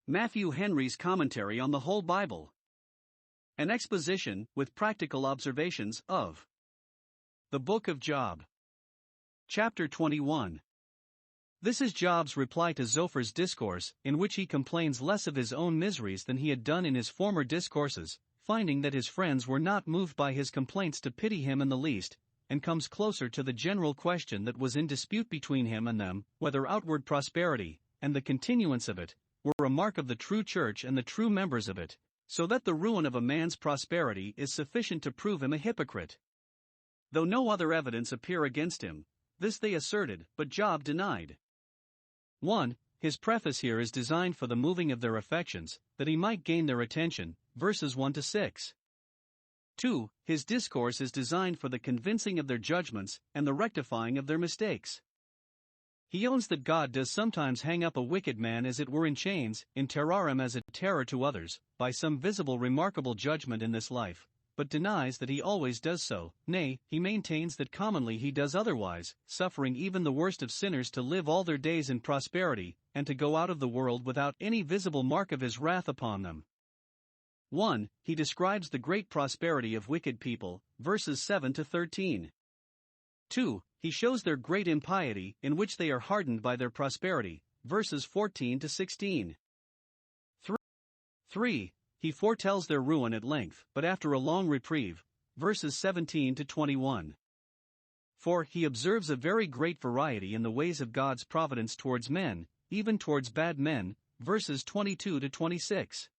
Matthew Henry's Commentary on the Whole Bible. An exposition, with practical observations, of the Book of Job. Chapter 21. This is Job's reply to Zophar's discourse, in which he complains less of his own miseries than he had done in his former discourses, finding that his friends were not moved by his complaints to pity him in the least, and comes closer to the general question that was in dispute between him and them, whether outward prosperity, and the continuance of it, were a mark of the true church and the true members of it, so that the ruin of a man's prosperity is sufficient to prove him a hypocrite. Though no other evidence appear against him, this they asserted, but Job denied. 1. His preface here is designed for the moving of their affections, that he might gain their attention, verses 1 to 6. 2. His discourse is designed for the convincing of their judgments and the rectifying of their mistakes. He owns that God does sometimes hang up a wicked man as it were in chains, in terrorem as a terror to others, by some visible remarkable judgment in this life, but denies that he always does so. Nay, he maintains that commonly he does otherwise, suffering even the worst of sinners to live all their days in prosperity, and to go out of the world without any visible mark of his wrath upon them. 1. He describes the great prosperity of wicked people, verses 7 to 13. 2. He shows their great impiety, in which they are hardened by their prosperity, verses 14 to 16. 3. He foretells their ruin at length, but after a long reprieve, verses 17 to 21. 4. He observes a very great variety in the ways of God's providence towards men, even towards bad men, verses 22 to 26.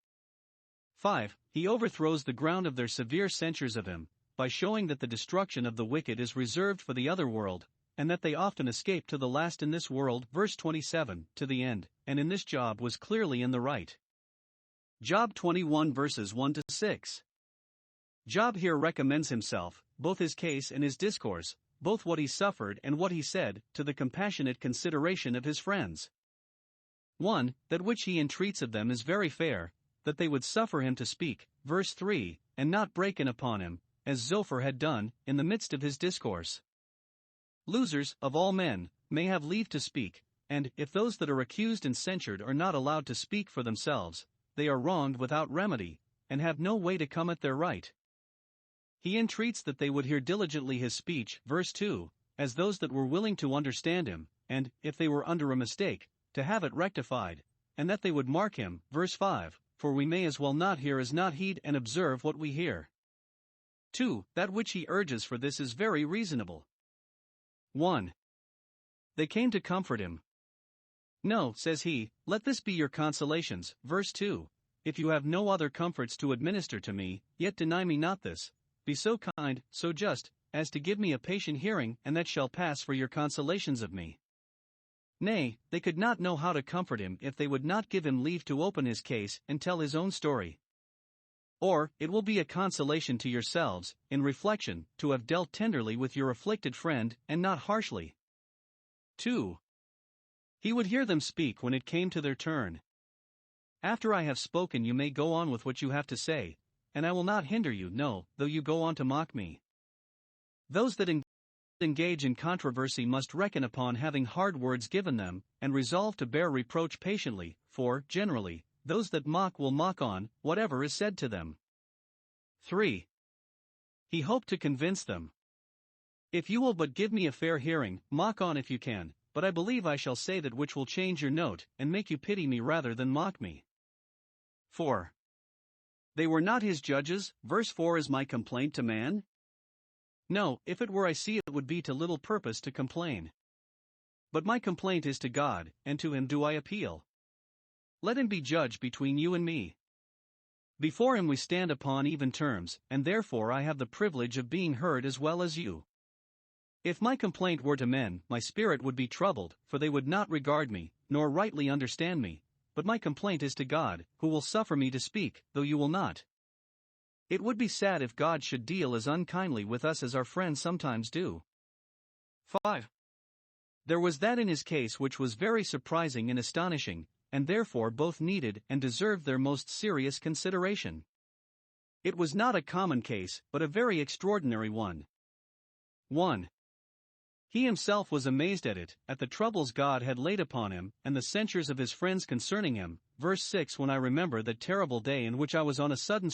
5. He overthrows the ground of their severe censures of him, by showing that the destruction of the wicked is reserved for the other world, and that they often escape to the last in this world, verse 27, to the end, and in this Job was clearly in the right. Job 21 verses 1 to 6. Job here recommends himself, both his case and his discourse, both what he suffered and what he said, to the compassionate consideration of his friends. 1. That which he entreats of them is very fair, that they would suffer him to speak, verse 3, and not break in upon him, as Zophar had done, in the midst of his discourse. Losers, of all men, may have leave to speak, and, if those that are accused and censured are not allowed to speak for themselves, they are wronged without remedy, and have no way to come at their right. He entreats that they would hear diligently his speech, verse 2, as those that were willing to understand him, and, if they were under a mistake, to have it rectified, and that they would mark him, verse 5, for we may as well not hear as not heed and observe what we hear. 2. That which he urges for this is very reasonable. 1. They came to comfort him. No, says he, let this be your consolations, verse 2, if you have no other comforts to administer to me, yet deny me not this, be so kind, so just, as to give me a patient hearing, and that shall pass for your consolations of me. Nay, they could not know how to comfort him if they would not give him leave to open his case and tell his own story. Or, it will be a consolation to yourselves, in reflection, to have dealt tenderly with your afflicted friend, and not harshly. 2. He would hear them speak when it came to their turn. After I have spoken you may go on with what you have to say, and I will not hinder you, no, though you go on to mock me. Those that engage in controversy must reckon upon having hard words given them, and resolve to bear reproach patiently, for, generally, those that mock will mock on whatever is said to them. 3. He hoped to convince them. If you will but give me a fair hearing, mock on if you can, but I believe I shall say that which will change your note, and make you pity me rather than mock me. 4. They were not his judges, verse 4 is my complaint to man? No, if it were I see it would be to little purpose to complain. But my complaint is to God, and to him do I appeal. Let him be judge between you and me. Before him we stand upon even terms, and therefore I have the privilege of being heard as well as you. If my complaint were to men, my spirit would be troubled, for they would not regard me, nor rightly understand me, but my complaint is to God, who will suffer me to speak, though you will not. It would be sad if God should deal as unkindly with us as our friends sometimes do. 5. There was that in his case which was very surprising and astonishing, and therefore both needed and deserved their most serious consideration. It was not a common case, but a very extraordinary one. 1. He himself was amazed at it, at the troubles God had laid upon him, and the censures of his friends concerning him, verse 6 When I remember that terrible day in which I was on a sudden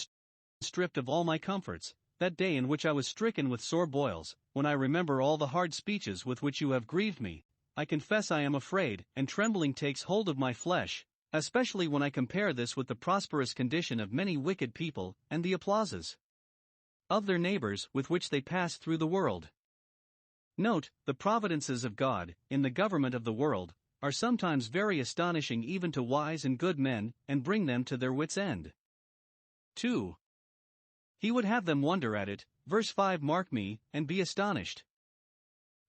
stripped of all my comforts, that day in which I was stricken with sore boils, when I remember all the hard speeches with which you have grieved me, I confess I am afraid, and trembling takes hold of my flesh, especially when I compare this with the prosperous condition of many wicked people, and the applauses of their neighbors with which they pass through the world. Note, the providences of God, in the government of the world, are sometimes very astonishing even to wise and good men, and bring them to their wits' end. 2. He would have them wonder at it, verse 5 Mark me, and be astonished.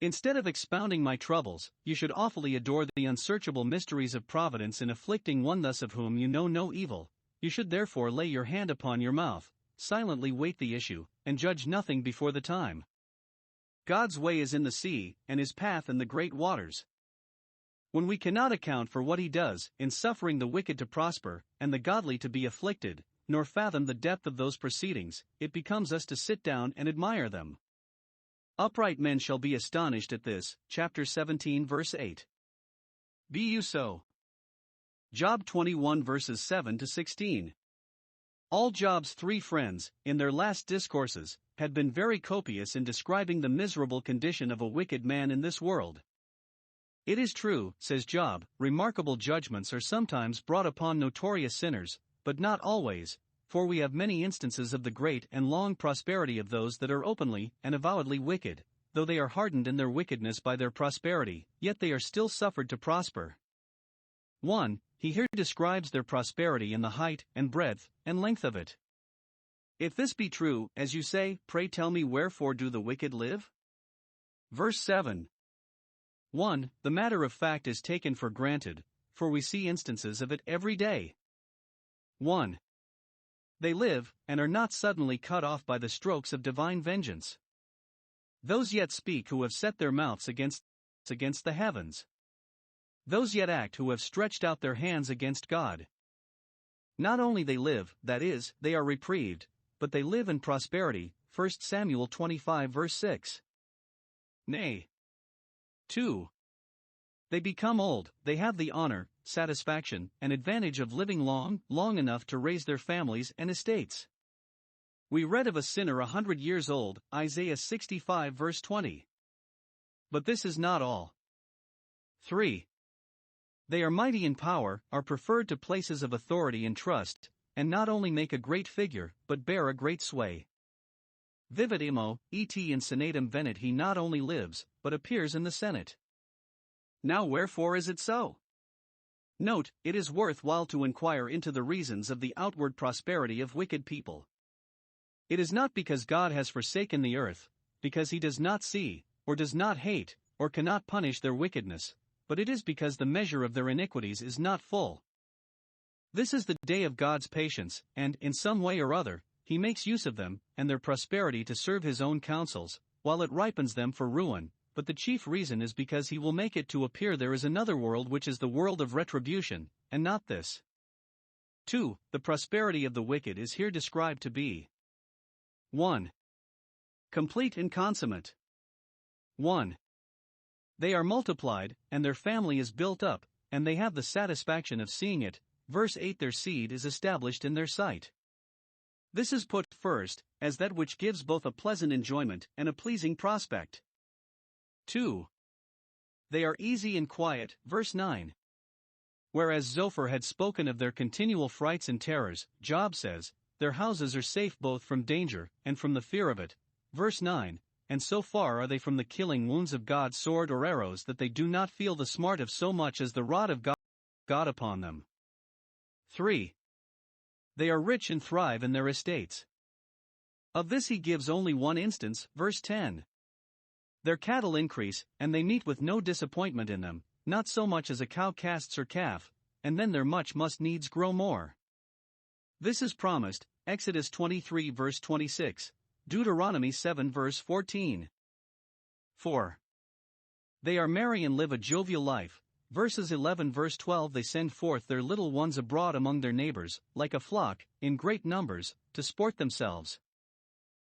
Instead of expounding my troubles, you should awfully adore the unsearchable mysteries of providence in afflicting one thus of whom you know no evil. You should therefore lay your hand upon your mouth, silently wait the issue, and judge nothing before the time. God's way is in the sea, and his path in the great waters. When we cannot account for what he does, in suffering the wicked to prosper, and the godly to be afflicted, nor fathom the depth of those proceedings, it becomes us to sit down and admire them. Upright men shall be astonished at this, chapter 17 verse 8. Be you so. Job 21 verses 7 to 16. All Job's three friends, in their last discourses, had been very copious in describing the miserable condition of a wicked man in this world. It is true, says Job, remarkable judgments are sometimes brought upon notorious sinners, but not always, for we have many instances of the great and long prosperity of those that are openly and avowedly wicked, though they are hardened in their wickedness by their prosperity, yet they are still suffered to prosper. 1. He here describes their prosperity in the height and breadth and length of it. If this be true, as you say, pray tell me wherefore do the wicked live? Verse 7. 1. The matter of fact is taken for granted, for we see instances of it every day. 1. They live, and are not suddenly cut off by the strokes of divine vengeance. Those yet speak who have set their mouths against the heavens. Those yet act who have stretched out their hands against God. Not only they live, that is, they are reprieved, but they live in prosperity, 1 Samuel 25 verse 6. Nay. 2. They become old, they have the honor, satisfaction, and advantage of living long enough to raise their families and estates. We read of a sinner 100 years old, Isaiah 65 verse 20. But this is not all. 3. They are mighty in power, are preferred to places of authority and trust, and not only make a great figure, but bear a great sway. Vivat imo, et in senatum venit he not only lives, but appears in the Senate. Now wherefore is it so? Note, it is worthwhile to inquire into the reasons of the outward prosperity of wicked people. It is not because God has forsaken the earth, because he does not see, or does not hate, or cannot punish their wickedness, but it is because the measure of their iniquities is not full. This is the day of God's patience, and, in some way or other, he makes use of them, and their prosperity to serve his own counsels, while it ripens them for ruin, but the chief reason is because he will make it to appear there is another world which is the world of retribution, and not this. 2. The prosperity of the wicked is here described to be 1. Complete and consummate. 1. They are multiplied, and their family is built up, and they have the satisfaction of seeing it. Verse 8 Their seed is established in their sight. This is put first, as that which gives both a pleasant enjoyment and a pleasing prospect. 2. They are easy and quiet, verse 9. Whereas Zophar had spoken of their continual frights and terrors, Job says, their houses are safe both from danger and from the fear of it, verse 9, and so far are they from the killing wounds of God's sword or arrows that they do not feel the smart of so much as the rod of God upon them. 3. They are rich and thrive in their estates. Of this he gives only one instance, verse 10. Their cattle increase, and they meet with no disappointment in them, not so much as a cow casts her calf, and then their much must needs grow more. This is promised, Exodus 23 verse 26, Deuteronomy 7 verse 14. 4. They are merry and live a jovial life, verses 11 verse 12 They send forth their little ones abroad among their neighbors, like a flock, in great numbers, to sport themselves.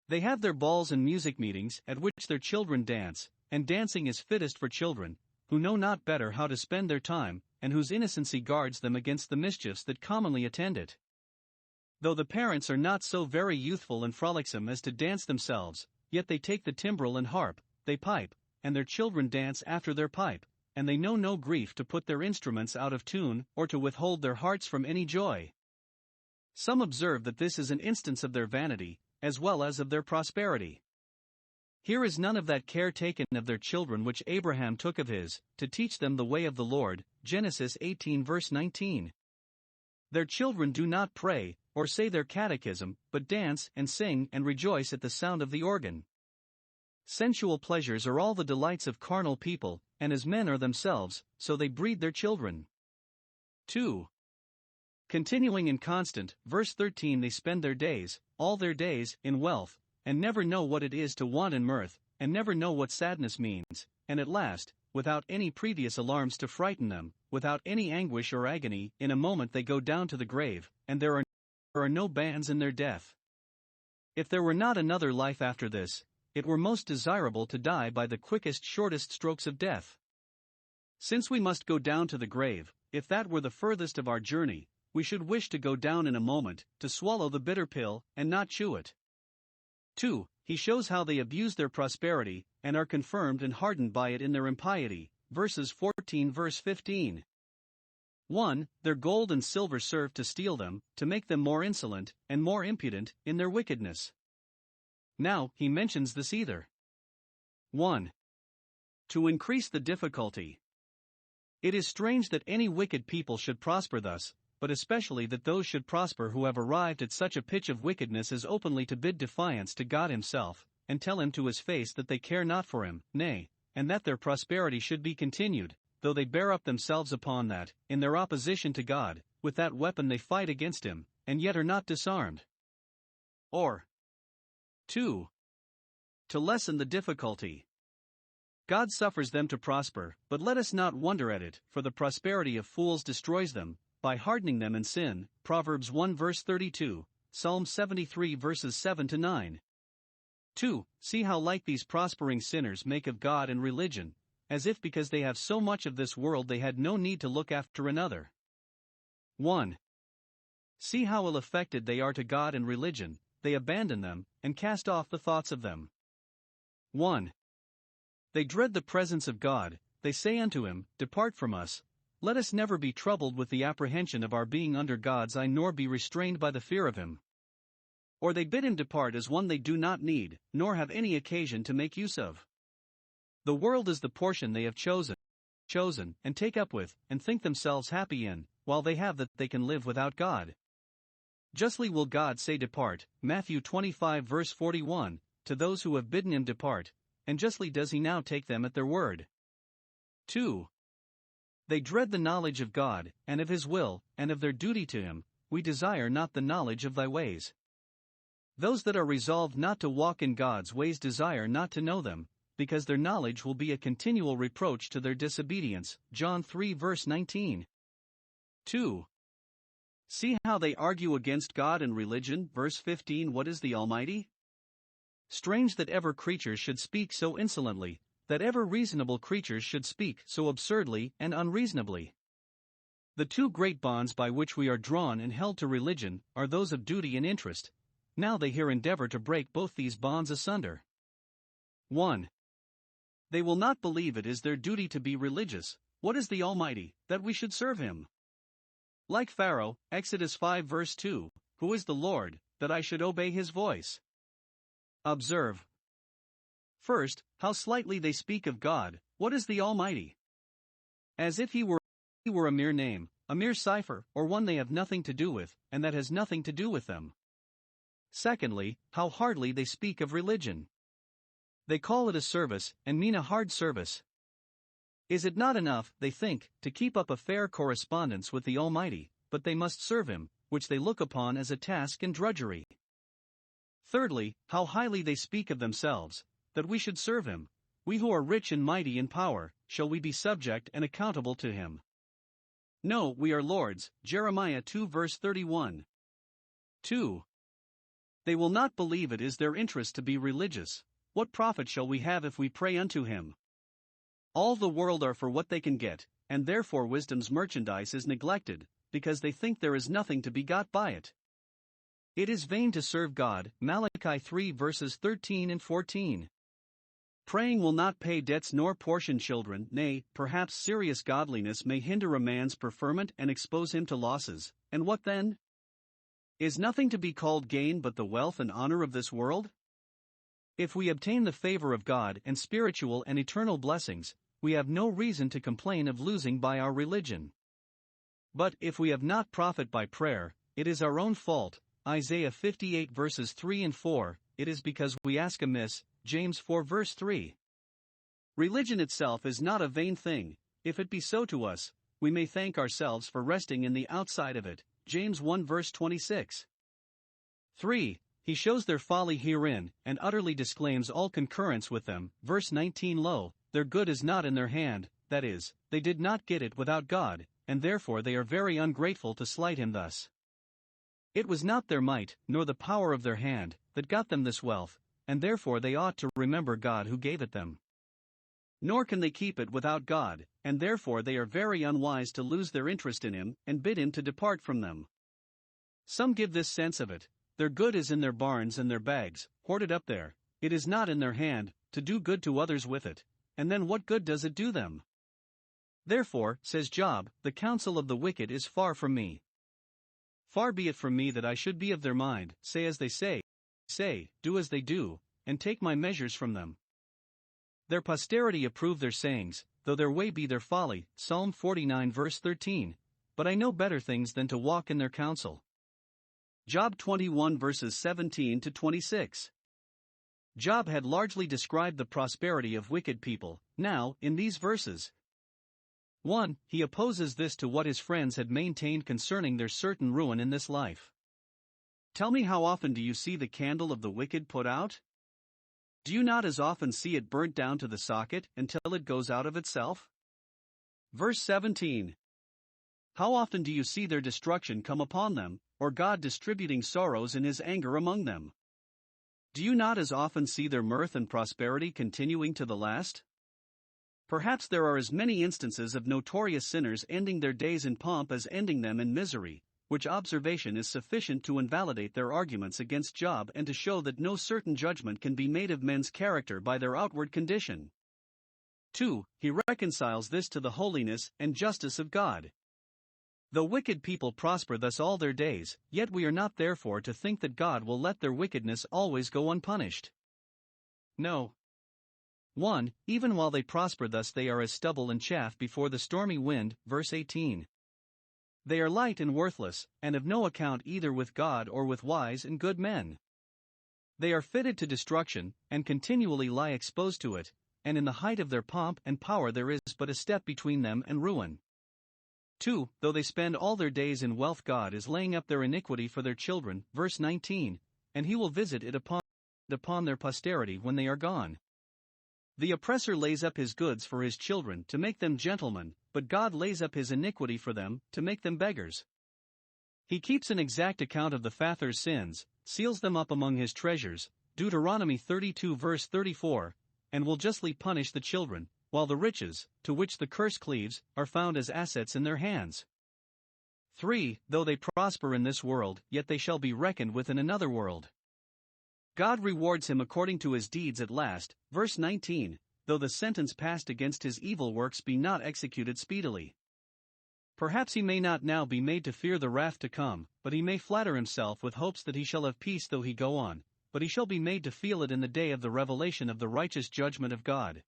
They have their balls and music meetings, at which their children dance, and dancing is fittest for children, who know not better how to spend their time, and whose innocency guards them against the mischiefs that commonly attend it. Though the parents are not so very youthful and frolicsome as to dance themselves, yet they take the timbrel and harp, they pipe, and their children dance after their pipe, and they know no grief to put their instruments out of tune, or to withhold their hearts from any joy. Some observe that this is an instance of their vanity, as well as of their prosperity. Here is none of that care taken of their children which Abraham took of his, to teach them the way of the Lord, Genesis 18 verse 19. Their children do not pray, or say their catechism, but dance and sing and rejoice at the sound of the organ. Sensual pleasures are all the delights of carnal people, and as men are themselves, so they breed their children. 2. Continuing in constant, verse 13, they spend their days, all their days, in wealth, and never know what it is to want in mirth, and never know what sadness means, and at last, without any previous alarms to frighten them, without any anguish or agony, in a moment they go down to the grave, and there are no bands in their death. If there were not another life after this, it were most desirable to die by the quickest, shortest strokes of death. Since we must go down to the grave, if that were the furthest of our journey, we should wish to go down in a moment, to swallow the bitter pill, and not chew it. 2. He shows how they abuse their prosperity, and are confirmed and hardened by it in their impiety, verses 14 verse 15. 1. Their gold and silver serve to steal them, to make them more insolent, and more impudent, in their wickedness. Now, he mentions this either. 1. To increase the difficulty. It is strange that any wicked people should prosper thus, but especially that those should prosper who have arrived at such a pitch of wickedness as openly to bid defiance to God himself, and tell him to his face that they care not for him, nay, and that their prosperity should be continued, though they bear up themselves upon that, in their opposition to God, with that weapon they fight against him, and yet are not disarmed. Or 2. To lessen the difficulty. God suffers them to prosper, but let us not wonder at it, for the prosperity of fools destroys them, by hardening them in sin, Proverbs 1 verse 32, Psalm 73 verses 7 to 9. 2. See how like these prospering sinners make of God and religion, as if because they have so much of this world they had no need to look after another. 1. See how ill affected they are to God and religion, they abandon them, and cast off the thoughts of them. 1. They dread the presence of God, they say unto him, Depart from us, let us never be troubled with the apprehension of our being under God's eye, nor be restrained by the fear of him. Or they bid him depart as one they do not need, nor have any occasion to make use of. The world is the portion they have chosen, and take up with, and think themselves happy in, while they have that they can live without God. Justly will God say depart, Matthew 25 verse 41, to those who have bidden him depart, and justly does he now take them at their word. 2. They dread the knowledge of God, and of his will, and of their duty to him. We desire not the knowledge of thy ways. Those that are resolved not to walk in God's ways desire not to know them, because their knowledge will be a continual reproach to their disobedience, John 3 verse 19. 2. See how they argue against God and religion, verse 15. What is the Almighty? Strange that ever creatures should speak so insolently, that ever reasonable creatures should speak so absurdly and unreasonably. The two great bonds by which we are drawn and held to religion are those of duty and interest. Now they here endeavor to break both these bonds asunder. 1. They will not believe it is their duty to be religious. What is the Almighty, that we should serve him? Like Pharaoh, Exodus 5 verse 2, who is the Lord, that I should obey his voice? Observe. First, how slightly they speak of God. What is the Almighty? As if he were a mere name, a mere cipher, or one they have nothing to do with, and that has nothing to do with them. Secondly, how hardly they speak of religion. They call it a service, and mean a hard service. Is it not enough, they think, to keep up a fair correspondence with the Almighty, but they must serve him, which they look upon as a task and drudgery? Thirdly, how highly they speak of themselves, that we should serve him. We who are rich and mighty in power, shall we be subject and accountable to him? No, we are lords, Jeremiah 2 verse 31. 2. They will not believe it is their interest to be religious. What profit shall we have if we pray unto him? All the world are for what they can get, and therefore wisdom's merchandise is neglected, because they think there is nothing to be got by it. It is vain to serve God, Malachi 3 verses 13 and 14. Praying will not pay debts nor portion children, nay, perhaps serious godliness may hinder a man's preferment and expose him to losses, and what then? Is nothing to be called gain but the wealth and honor of this world? If we obtain the favor of God and spiritual and eternal blessings, we have no reason to complain of losing by our religion. But if we have not profit by prayer, it is our own fault, Isaiah 58 verses 3 and 4, it is because we ask amiss, James 4 verse 3. Religion itself is not a vain thing. If it be so to us, we may thank ourselves for resting in the outside of it, James 1 verse 26. 3. He shows their folly herein, and utterly disclaims all concurrence with them, verse 19. Lo, their good is not in their hand, that is, they did not get it without God, and therefore they are very ungrateful to slight him thus. It was not their might, nor the power of their hand, that got them this wealth, and therefore they ought to remember God who gave it them. Nor can they keep it without God, and therefore they are very unwise to lose their interest in him, and bid him to depart from them. Some give this sense of it: their good is in their barns and their bags, hoarded up there, it is not in their hand, to do good to others with it, and then what good does it do them? Therefore, says Job, the counsel of the wicked is far from me. Far be it from me that I should be of their mind, say as they say, do as they do, and take my measures from them. Their posterity approve their sayings, though their way be their folly, Psalm 49 verse 13, but I know better things than to walk in their counsel. Job 21 verses 17 to 26. Job had largely described the prosperity of wicked people. Now, in these verses, 1. He opposes this to what his friends had maintained concerning their certain ruin in this life. Tell me, how often do you see the candle of the wicked put out? Do you not as often see it burnt down to the socket until it goes out of itself? Verse 17. How often do you see their destruction come upon them, or God distributing sorrows in his anger among them? Do you not as often see their mirth and prosperity continuing to the last? Perhaps there are as many instances of notorious sinners ending their days in pomp as ending them in misery, which observation is sufficient to invalidate their arguments against Job and to show that no certain judgment can be made of men's character by their outward condition. 2. He reconciles this to the holiness and justice of God. Though wicked people prosper thus all their days, yet we are not therefore to think that God will let their wickedness always go unpunished. No. 1. Even while they prosper thus they are as stubble and chaff before the stormy wind, verse 18. They are light and worthless, and of no account either with God or with wise and good men. They are fitted to destruction, and continually lie exposed to it, and in the height of their pomp and power there is but a step between them and ruin. 2. Though they spend all their days in wealth, God is laying up their iniquity for their children, verse 19, and he will visit it upon their posterity when they are gone. The oppressor lays up his goods for his children to make them gentlemen, but God lays up his iniquity for them to make them beggars. He keeps an exact account of the father's sins, seals them up among his treasures, Deuteronomy 32 verse 34, and will justly punish the children, while the riches, to which the curse cleaves, are found as assets in their hands. 3. Though they prosper in this world, yet they shall be reckoned with in another world. God rewards him according to his deeds at last, verse 19, though the sentence passed against his evil works be not executed speedily. Perhaps he may not now be made to fear the wrath to come, but he may flatter himself with hopes that he shall have peace though he go on, but he shall be made to feel it in the day of the revelation of the righteous judgment of God.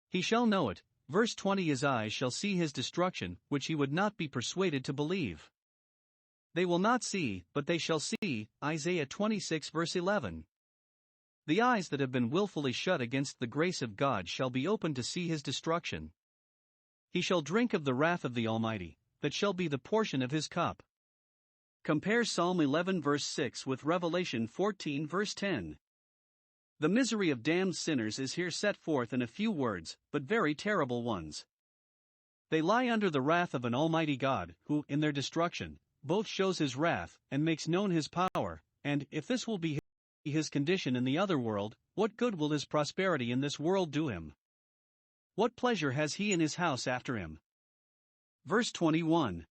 He shall know it, verse 20. His eyes shall see his destruction, which he would not be persuaded to believe. They will not see, but they shall see, Isaiah 26 verse 11. The eyes that have been willfully shut against the grace of God shall be opened to see his destruction. He shall drink of the wrath of the Almighty, that shall be the portion of his cup. Compare Psalm 11 verse 6 with Revelation 14 verse 10. The misery of damned sinners is here set forth in a few words, but very terrible ones. They lie under the wrath of an almighty God, who, in their destruction, both shows his wrath, and makes known his power, and, if this will be his condition in the other world, what good will his prosperity in this world do him? What pleasure has he in his house after him? Verse 21.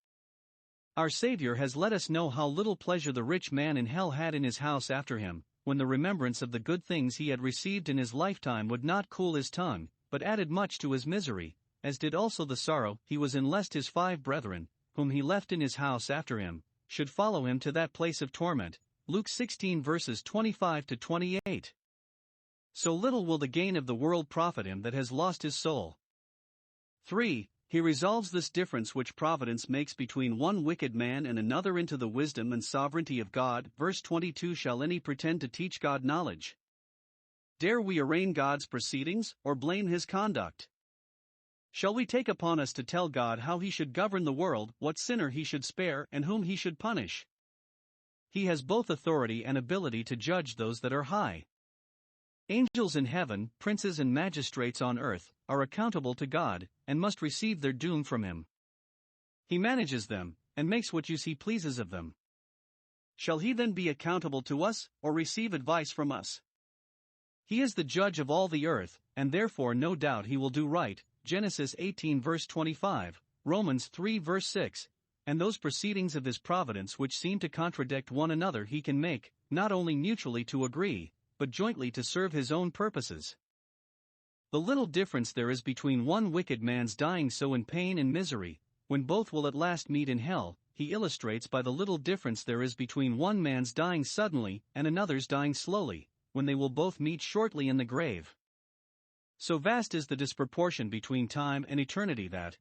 Our Savior has let us know how little pleasure the rich man in hell had in his house after him, when the remembrance of the good things he had received in his lifetime would not cool his tongue, but added much to his misery, as did also the sorrow he was in lest his 5 brethren, whom he left in his house after him, should follow him to that place of torment. Luke 16 verses 25 to 28. So little will the gain of the world profit him that has lost his soul. 3. He resolves this difference which providence makes between one wicked man and another into the wisdom and sovereignty of God. Verse 22. Shall any pretend to teach God knowledge? Dare we arraign God's proceedings, or blame his conduct? Shall we take upon us to tell God how he should govern the world, what sinner he should spare, and whom he should punish? He has both authority and ability to judge those that are high. Angels in heaven, princes and magistrates on earth, are accountable to God, and must receive their doom from him. He manages them, and makes what use he pleases of them. Shall he then be accountable to us, or receive advice from us? He is the judge of all the earth, and therefore no doubt he will do right. Genesis 18 verse 25, Romans 3 verse 6, and those proceedings of his providence which seem to contradict one another he can make, not only mutually to agree, but jointly to serve his own purposes. The little difference there is between one wicked man's dying so in pain and misery, when both will at last meet in hell, he illustrates by the little difference there is between one man's dying suddenly and another's dying slowly, when they will both meet shortly in the grave. So vast is the disproportion between time and eternity that,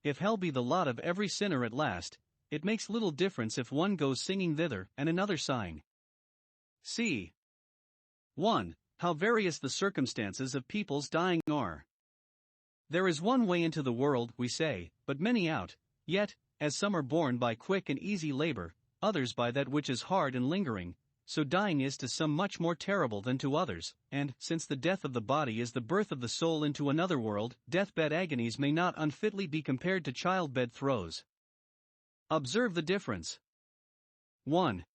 if hell be the lot of every sinner at last, it makes little difference if one goes singing thither and another sighing. C. 1. How various the circumstances of people's dying are. There is one way into the world, we say, but many out, yet, as some are born by quick and easy labor, others by that which is hard and lingering, so dying is to some much more terrible than to others, and, since the death of the body is the birth of the soul into another world, deathbed agonies may not unfitly be compared to childbed throes. Observe the difference. 1.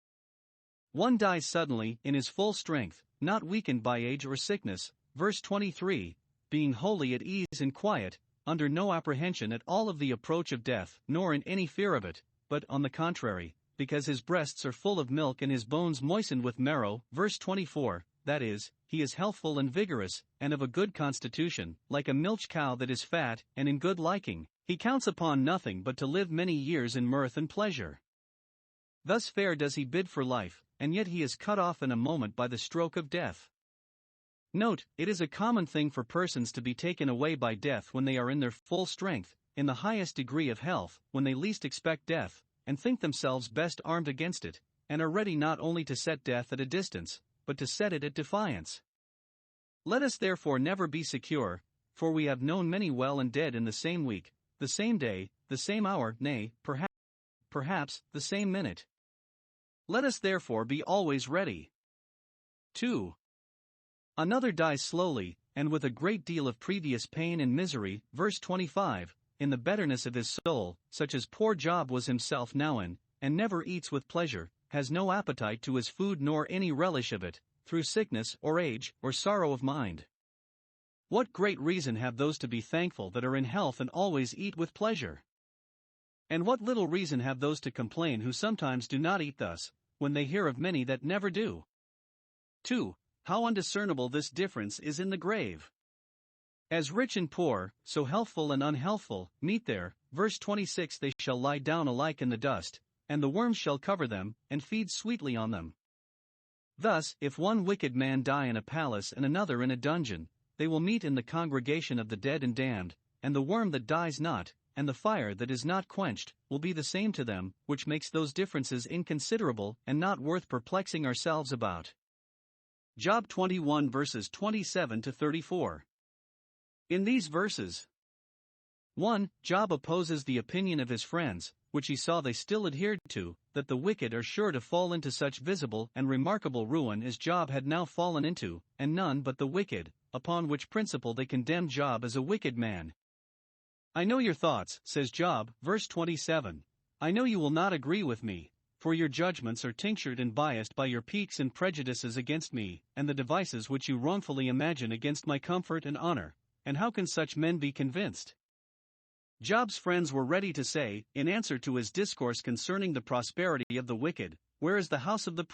One dies suddenly, in his full strength, not weakened by age or sickness, verse 23, being wholly at ease and quiet, under no apprehension at all of the approach of death, nor in any fear of it, but, on the contrary, because his breasts are full of milk and his bones moistened with marrow, verse 24, that is, he is healthful and vigorous, and of a good constitution, like a milch cow that is fat, and in good liking, he counts upon nothing but to live many years in mirth and pleasure. Thus fair does he bid for life, and yet he is cut off in a moment by the stroke of death. Note, it is a common thing for persons to be taken away by death when they are in their full strength, in the highest degree of health, when they least expect death, and think themselves best armed against it, and are ready not only to set death at a distance, but to set it at defiance. Let us therefore never be secure, for we have known many well and dead in the same week, the same day, the same hour, nay, perhaps, the same minute. Let us therefore be always ready. 2. Another dies slowly, and with a great deal of previous pain and misery, verse 25, in the betterness of his soul, such as poor Job was himself now in, and never eats with pleasure, has no appetite to his food nor any relish of it, through sickness or age or sorrow of mind. What great reason have those to be thankful that are in health and always eat with pleasure? And what little reason have those to complain who sometimes do not eat thus, when they hear of many that never do? 2. How undiscernible this difference is in the grave. As rich and poor, so healthful and unhealthful, meet there, verse 26, they shall lie down alike in the dust, and the worms shall cover them, and feed sweetly on them. Thus, if one wicked man die in a palace and another in a dungeon, they will meet in the congregation of the dead and damned, and the worm that dies not, and the fire that is not quenched, will be the same to them, which makes those differences inconsiderable and not worth perplexing ourselves about. Job 21 verses 27 to 34. In these verses, 1. Job opposes the opinion of his friends, which he saw they still adhered to, that the wicked are sure to fall into such visible and remarkable ruin as Job had now fallen into, and none but the wicked, upon which principle they condemned Job as a wicked man. I know your thoughts, says Job, verse 27. I know you will not agree with me, for your judgments are tinctured and biased by your piques and prejudices against me, and the devices which you wrongfully imagine against my comfort and honor. and how can such men be convinced? Job's friends were ready to say, in answer to his discourse concerning the prosperity of the wicked, "Where is the house of the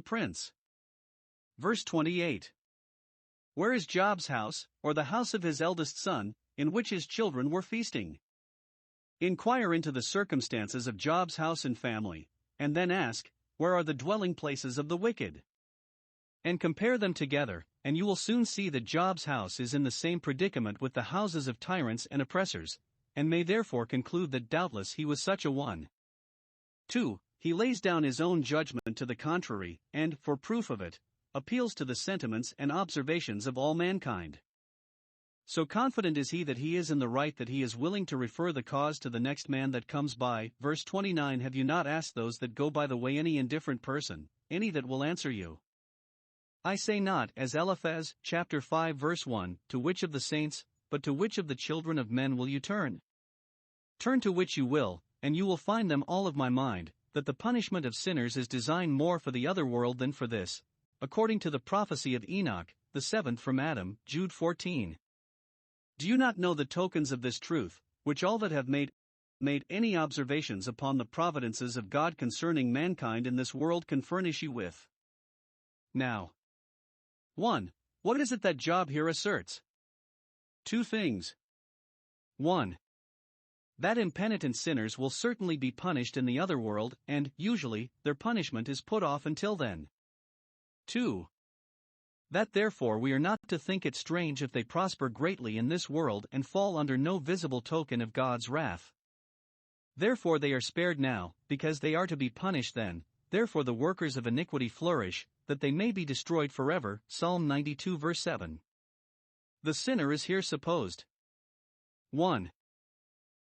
prince?" Verse 28. Where is Job's house, or the house of his eldest son, in which his children were feasting? Inquire into the circumstances of Job's house and family, and then ask, where are the dwelling places of the wicked? And compare them together, and you will soon see that Job's house is in the same predicament with the houses of tyrants and oppressors, and may therefore conclude that doubtless he was such a one. 2. He lays down his own judgment to the contrary, and, for proof of it, appeals to the sentiments and observations of all mankind. So confident is he that he is in the right that he is willing to refer the cause to the next man that comes by. Verse 29. Have you not asked those that go by the way any indifferent person, any that will answer you? I say not, as Eliphaz, chapter 5 verse 1, to which of the saints, but to which of the children of men will you turn? Turn to which you will, and you will find them all of my mind, that the punishment of sinners is designed more for the other world than for this, according to the prophecy of Enoch, the seventh from Adam. Jude 14. Do you not know the tokens of this truth, which all that have made any observations upon the providences of God concerning mankind in this world can furnish you with? Now, 1. What is it that Job here asserts? 2 things. 1. That impenitent sinners will certainly be punished in the other world, and, usually, their punishment is put off until then. 2. That therefore we are not to think it strange if they prosper greatly in this world and fall under no visible token of God's wrath. Therefore they are spared now, because they are to be punished then, therefore the workers of iniquity flourish, that they may be destroyed forever. Psalm 92 verse 7. The sinner is here supposed 1.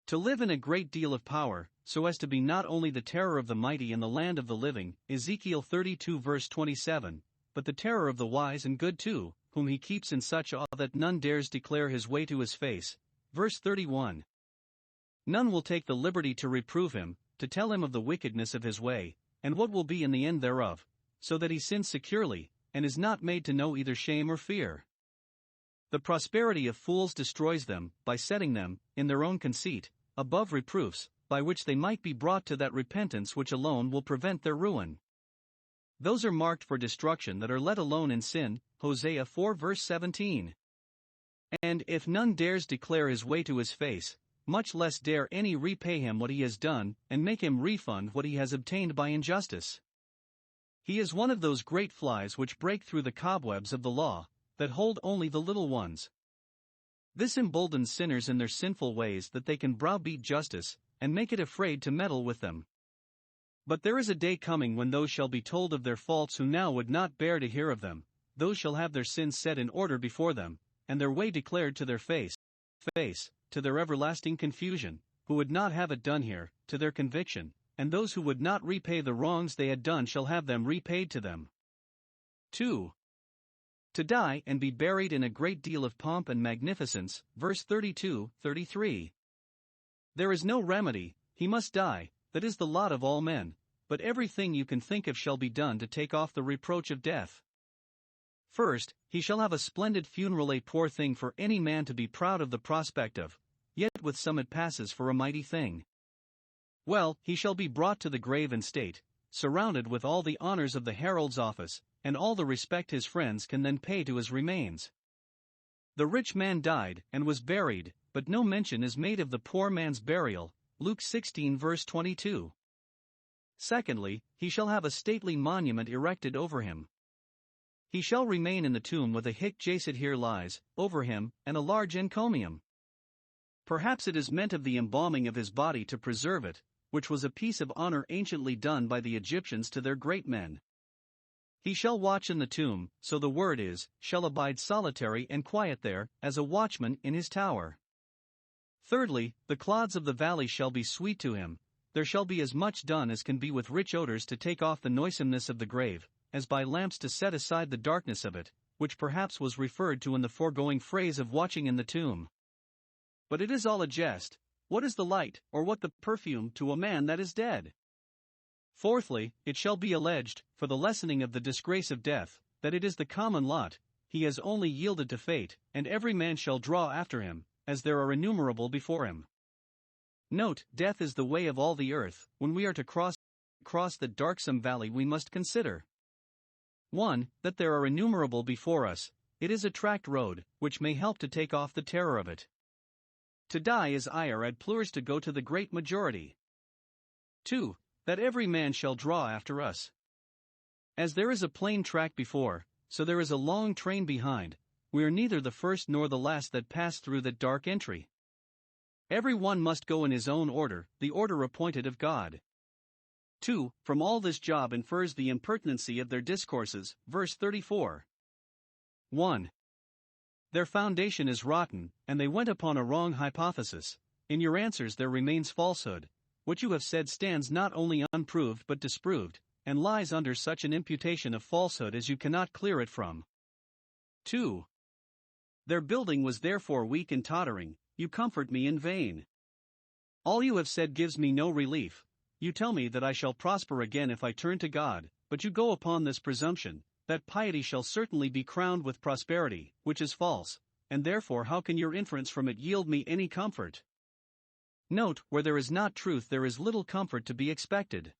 To live in a great deal of power, so as to be not only the terror of the mighty in the land of the living, Ezekiel 32 verse 27, but the terror of the wise and good too, whom he keeps in such awe that none dares declare his way to his face. Verse 31. None will take the liberty to reprove him, to tell him of the wickedness of his way, and what will be in the end thereof, so that he sins securely, and is not made to know either shame or fear. The prosperity of fools destroys them, by setting them, in their own conceit, above reproofs, by which they might be brought to that repentance which alone will prevent their ruin. Those are marked for destruction that are let alone in sin. Hosea 4 verse 17. And if none dares declare his way to his face, much less dare any repay him what he has done, and make him refund what he has obtained by injustice. He is one of those great flies which break through the cobwebs of the law, that hold only the little ones. This emboldens sinners in their sinful ways that they can browbeat justice, and make it afraid to meddle with them. But there is a day coming when those shall be told of their faults who now would not bear to hear of them, those shall have their sins set in order before them, and their way declared to their face, to their everlasting confusion, who would not have it done here, to their conviction, and those who would not repay the wrongs they had done shall have them repaid to them. 2. To die and be buried in a great deal of pomp and magnificence. Verse 32-33. There is no remedy, he must die, that is the lot of all men, but everything you can think of shall be done to take off the reproach of death. First, he shall have a splendid funeral, a poor thing for any man to be proud of the prospect of, yet with some it passes for a mighty thing. Well, he shall be brought to the grave in state, surrounded with all the honors of the herald's office, and all the respect his friends can then pay to his remains. The rich man died, and was buried, but no mention is made of the poor man's burial. Luke 16 verse 22. Secondly, he shall have a stately monument erected over him. He shall remain in the tomb with a hic jacet here lies, over him, and a large encomium. Perhaps it is meant of the embalming of his body to preserve it, which was a piece of honor anciently done by the Egyptians to their great men. He shall watch in the tomb, so the word is, shall abide solitary and quiet there, as a watchman in his tower. Thirdly, the clods of the valley shall be sweet to him, there shall be as much done as can be with rich odors to take off the noisomeness of the grave, as by lamps to set aside the darkness of it, which perhaps was referred to in the foregoing phrase of watching in the tomb. But it is all a jest. What is the light, or what the perfume, to a man that is dead? Fourthly, it shall be alleged, for the lessening of the disgrace of death, that it is the common lot, he has only yielded to fate, and every man shall draw after him, as there are innumerable before him. Note, death is the way of all the earth. When we are to cross the darksome valley, we must consider 1. That there are innumerable before us. It is a tracked road, which may help to take off the terror of it. To die is ire ad plures to go to the great majority. 2. That every man shall draw after us. As there is a plain track before, so there is a long train behind. We are neither the first nor the last that pass through that dark entry. Every one must go in his own order, the order appointed of God. 2. From all this job infers the impertinency of their discourses, verse 34. 1. Their foundation is rotten, and they went upon a wrong hypothesis. In your answers there remains falsehood. What you have said stands not only unproved but disproved, and lies under such an imputation of falsehood as you cannot clear it from. 2. Their building was therefore weak and tottering. You comfort me in vain. All you have said gives me no relief. You tell me that I shall prosper again if I turn to God, but you go upon this presumption, that piety shall certainly be crowned with prosperity, which is false, and therefore how can your inference from it yield me any comfort? Note, where there is not truth there is little comfort to be expected.